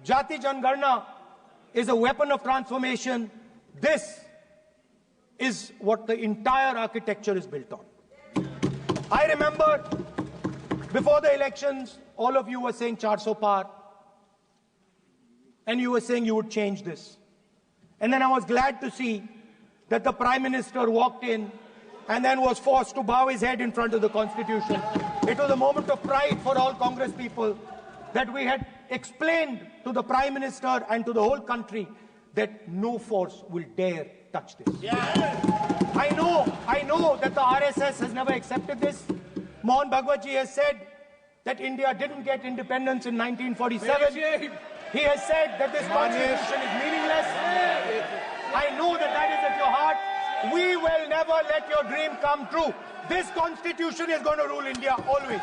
Jati Jangarna is a weapon of transformation. This is what the entire architecture is built on. I remember before the elections, all of you were saying 400 par, and you were saying you would change this. And then I was glad to see that the Prime Minister walked in and then was forced to bow his head in front of the Constitution. It was a moment of pride for all Congress people that we had explained to the Prime Minister and to the whole country that no force will dare touch this. Yeah. I know that the RSS has never accepted this. Mohan Bhagwatji has said that India didn't get independence in 1947. He has said that this constitution is meaningless. I know that that is at your heart. We will never let your dream come true. This constitution is going to rule India always.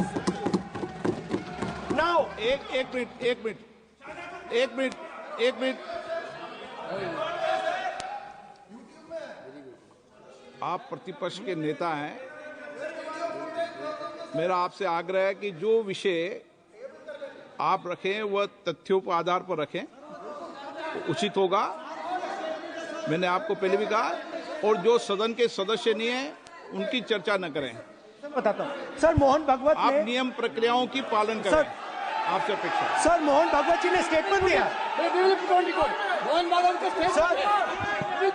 Now, एक minute आप प्रतिपक्ष के नेता हैं। मेरा आपसे आग्रह है कि जो विषय आप रखें वह तथ्यों के आधार पर रखें, तो उचित होगा। मैंने आपको पहले भी कहा, और जो सदन के सदस्य नहीं है उनकी चर्चा न करें। बताता हूं सर, मोहन भागवत आप नियम प्रक्रियाओं की पालन करें, आपसे अपेक्षा। सर, मोहन भागवत जी ने स्टेटमेंट दिया। मोहन भागवत का statement Sir,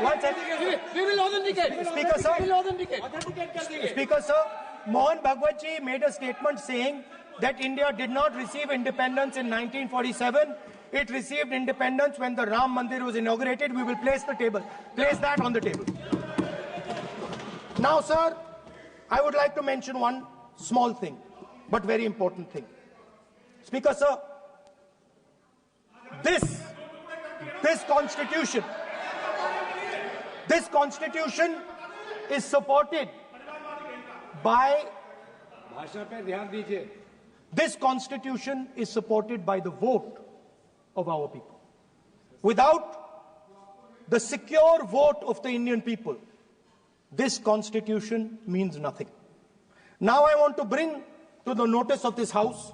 one second. We will authenticate. Speaker, sir. We will authenticate. Speaker, sir. Mohan Bhagwatji made a statement saying that India did not receive independence in 1947. It received independence when the Ram Mandir was inaugurated. We will place that on the table. Now, sir, I would like to mention one small thing, but very important thing. Speaker, sir, this constitution is supported by this constitution is supported by the vote of our people. Without the secure vote of the Indian people, this constitution means nothing. Now I want to bring to the notice of this House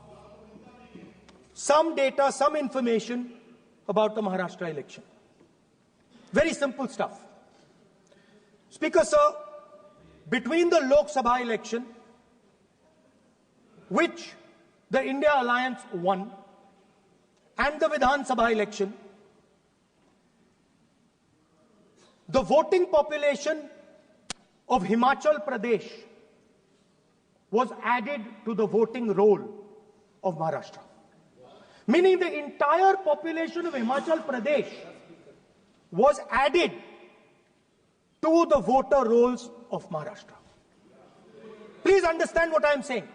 some data, some information about the Maharashtra election. Very simple stuff. Speaker, sir, between the Lok Sabha election, which the India Alliance won, and the Vidhan Sabha election, the voting population of Himachal Pradesh was added to the voting roll of Maharashtra. Meaning the entire population of Himachal Pradesh was added to the voter rolls of Maharashtra. Please understand what I am saying.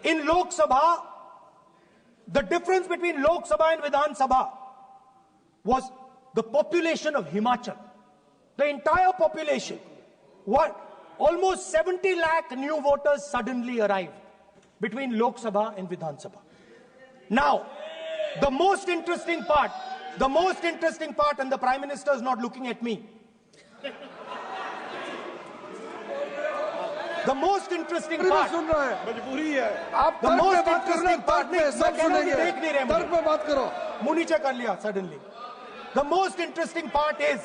In Lok Sabha, the difference between Lok Sabha and Vidhan Sabha was the population of Himachal. The entire population. Almost 70 lakh new voters suddenly arrived between Lok Sabha and Vidhan Sabha. Now, the most interesting part, and the Prime Minister is not looking at me. The most interesting part, suddenly. The most interesting part is,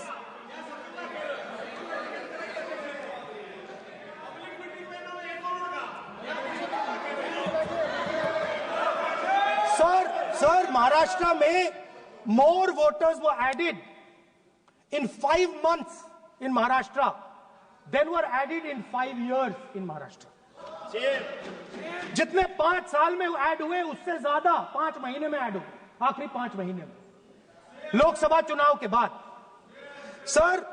Sir, Maharashtra mein more voters were added in 5 months in Maharashtra than were added in 5 years in Maharashtra. जितने 5 साल में add हुए उससे ज्यादा 5 महीने में add हुए, आखिरी 5 महीने में लोकसभा चुनाव के बाद। सर,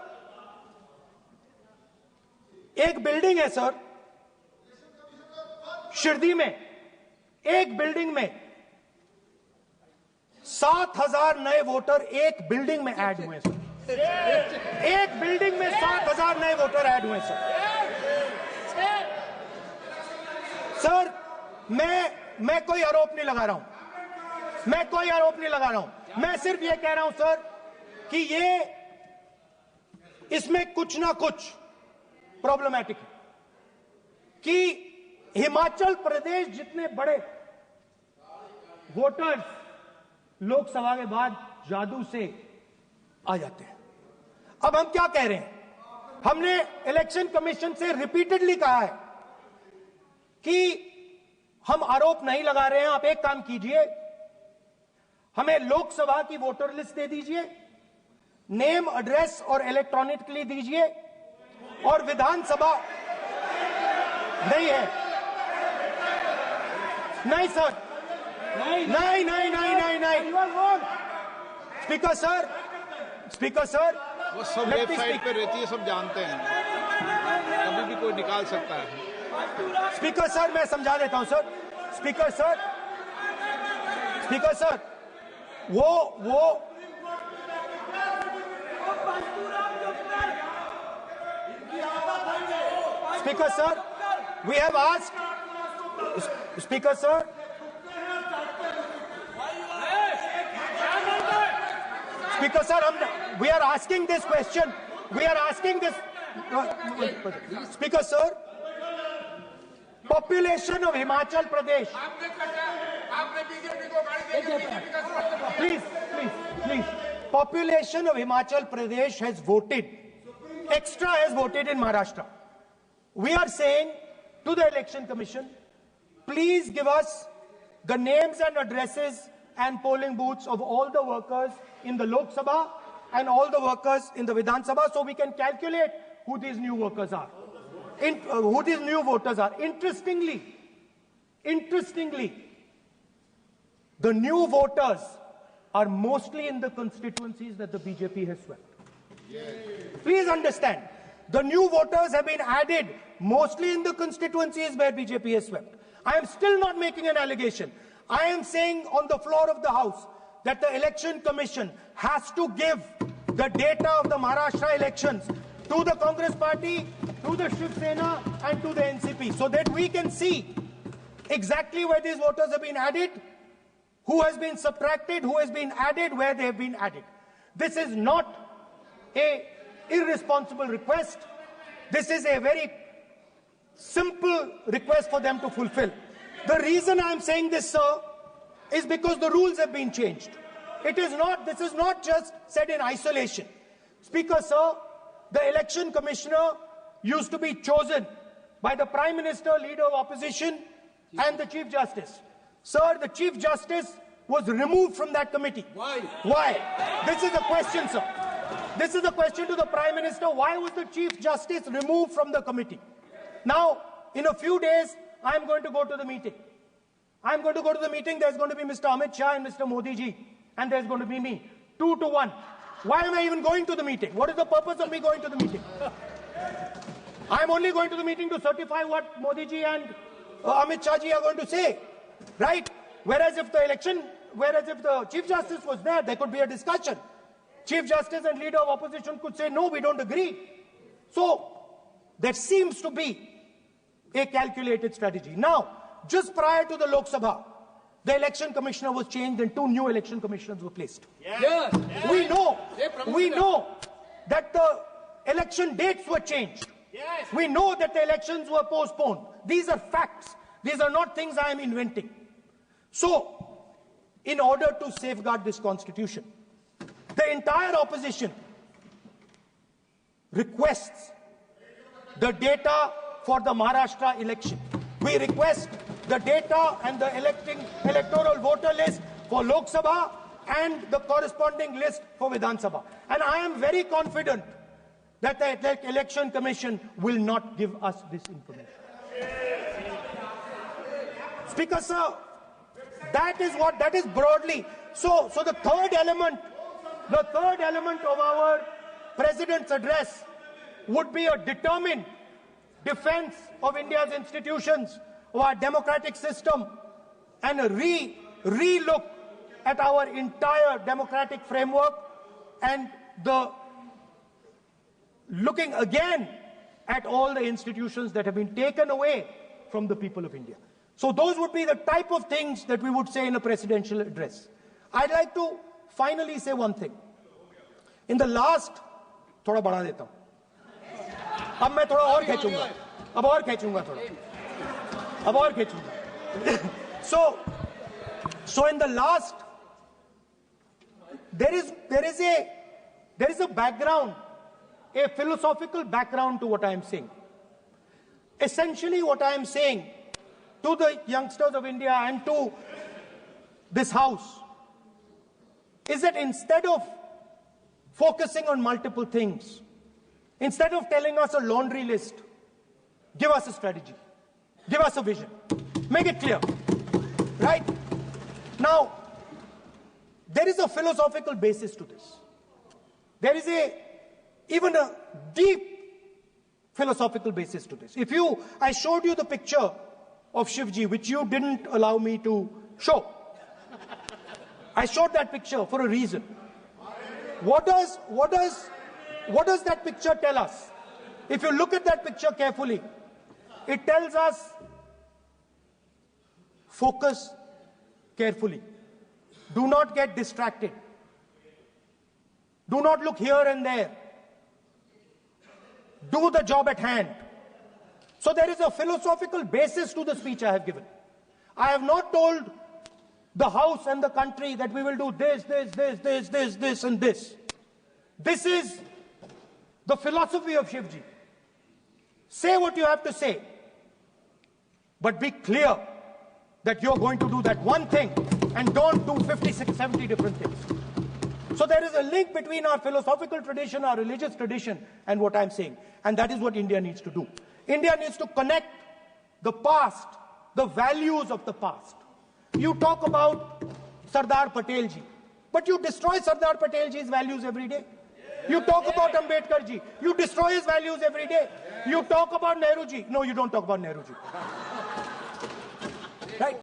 एक बिल्डिंग है सर शिरडी में, एक बिल्डिंग में 7,000 नए वोटर एक बिल्डिंग में ऐड हुए सर। एक बिल्डिंग में 7,000 नए वोटर ऐड हुए सर। सर, मैं कोई आरोप नहीं लगा रहा हूं, मैं सिर्फ ये कह रहा हूं सर कि इसमें कुछ ना कुछ प्रॉब्लमैटिक है कि हिमाचल प्रदेश जितने बड़े वोटर्स लोकसभा के बाद जादू से आ जाते हैं। अब हम क्या कह रहे हैं? हमने इलेक्शन कमीशन से रिपीटेडली कहा है कि हम आरोप नहीं लगा रहे हैं। आप एक काम कीजिए, हमें लोकसभा की वोटर लिस्ट दे दीजिए, नेम, एड्रेस और इलेक्ट्रॉनिकली दीजिए, और विधानसभा नहीं है। नहीं सर, नहीं नहीं नहीं नहीं नहीं नहीं स्पीकर सर वो सब वेबसाइट पे रहती है, सब जानते हैं, कभी भी कोई निकाल सकता है। स्पीकर सर, मैं समझा देता हूं सर। स्पीकर सर, वो speaker sir, we have asked, speaker sir, Speaker sir, we are asking this question. We are asking this. Speaker sir, population of Himachal Pradesh. Please. Population of Himachal Pradesh has voted. Extra has voted in Maharashtra. We are saying to the Election Commission, please give us the names and addresses and polling booths of all the workers in the Lok Sabha and all the workers in the Vidhan Sabha, so we can calculate who these new workers are, who these new voters are. Interestingly, the new voters are mostly in the constituencies that the BJP has swept. Please understand, the new voters have been added mostly in the constituencies where BJP has swept. I am still not making an allegation. I am saying on the floor of the House that the Election Commission has to give the data of the Maharashtra elections to the Congress Party, to the Shiv Sena and to the NCP, so that we can see exactly where these voters have been added, who has been subtracted, who has been added, where they have been added. This is not an irresponsible request. This is a very simple request for them to fulfill. The reason I am saying this, sir, is because the rules have been changed. This is not just said in isolation. Speaker, sir, the election commissioner used to be chosen by the Prime Minister, Leader of Opposition, and the Chief Justice. Sir, the Chief Justice was removed from that committee. Why? Why? This is the question, sir. This is the question to the Prime Minister. Why was the Chief Justice removed from the committee? Now, in a few days, I am going to go to the meeting. I'm going to go to the meeting. There's going to be Mr. Amit Shah and Mr. Modi ji. And there's going to be me. 2-1. Why am I even going to the meeting? What is the purpose of me going to the meeting? I'm only going to the meeting to certify what Modi ji and Amit Shah ji are going to say. Right? Whereas if the Chief Justice was there could be a discussion. Chief Justice and Leader of Opposition could say, no, we don't agree. So, there seems to be a calculated strategy. Now, just prior to the Lok Sabha, the election commissioner was changed and 2 new election commissioners were placed. Yes. We know that the election dates were changed. Yes. We know that the elections were postponed. These are facts. These are not things I am inventing. So, in order to safeguard this constitution, the entire opposition requests the data for the Maharashtra election. We request the data and the electoral voter list for Lok Sabha and the corresponding list for Vidhan Sabha. And I am very confident that the Election Commission will not give us this information. Speaker, sir, that is broadly. So the third element of our President's address would be a determined defense of India's institutions, of our democratic system, and a re-look at our entire democratic framework, and the looking again at all the institutions that have been taken away from the people of India. So those would be the type of things that we would say in a presidential address. I'd like to finally say one thing. In the last, थोड़ा बढ़ा देता हूं. अब मैं थोड़ा और खींचूंगा. अब और खींचूंगा थोड़ा. अब और खींचूंगा. So So in the last, there is a background, a philosophical background to what I am saying. Essentially what I am saying to the youngsters of India and to this house is that instead of focusing on multiple things, instead of telling us a laundry list, give us a strategy, give us a vision, make it clear, right? Now, there is a philosophical basis to this. There is even a deep philosophical basis to this. I showed you the picture of Shivji, which you didn't allow me to show. I showed that picture for a reason. What does that picture tell us? If you look at that picture carefully, it tells us focus carefully. Do not get distracted. Do not look here and there. Do the job at hand. So there is a philosophical basis to the speech I have given. I have not told the House and the country that we will do this, and this. This is the philosophy of Shivji. Say what you have to say, but be clear that you're going to do that one thing and don't do 50, 60, 70 different things. So there is a link between our philosophical tradition, our religious tradition, and what I'm saying. And that is what India needs to do. India needs to connect the past, the values of the past. You talk about Sardar Patel ji, but you destroy Sardar Patel ji's values every day. You talk about Ambedkar ji, you destroy his values every day. You talk about Nehru ji. No, you don't talk about Nehru ji.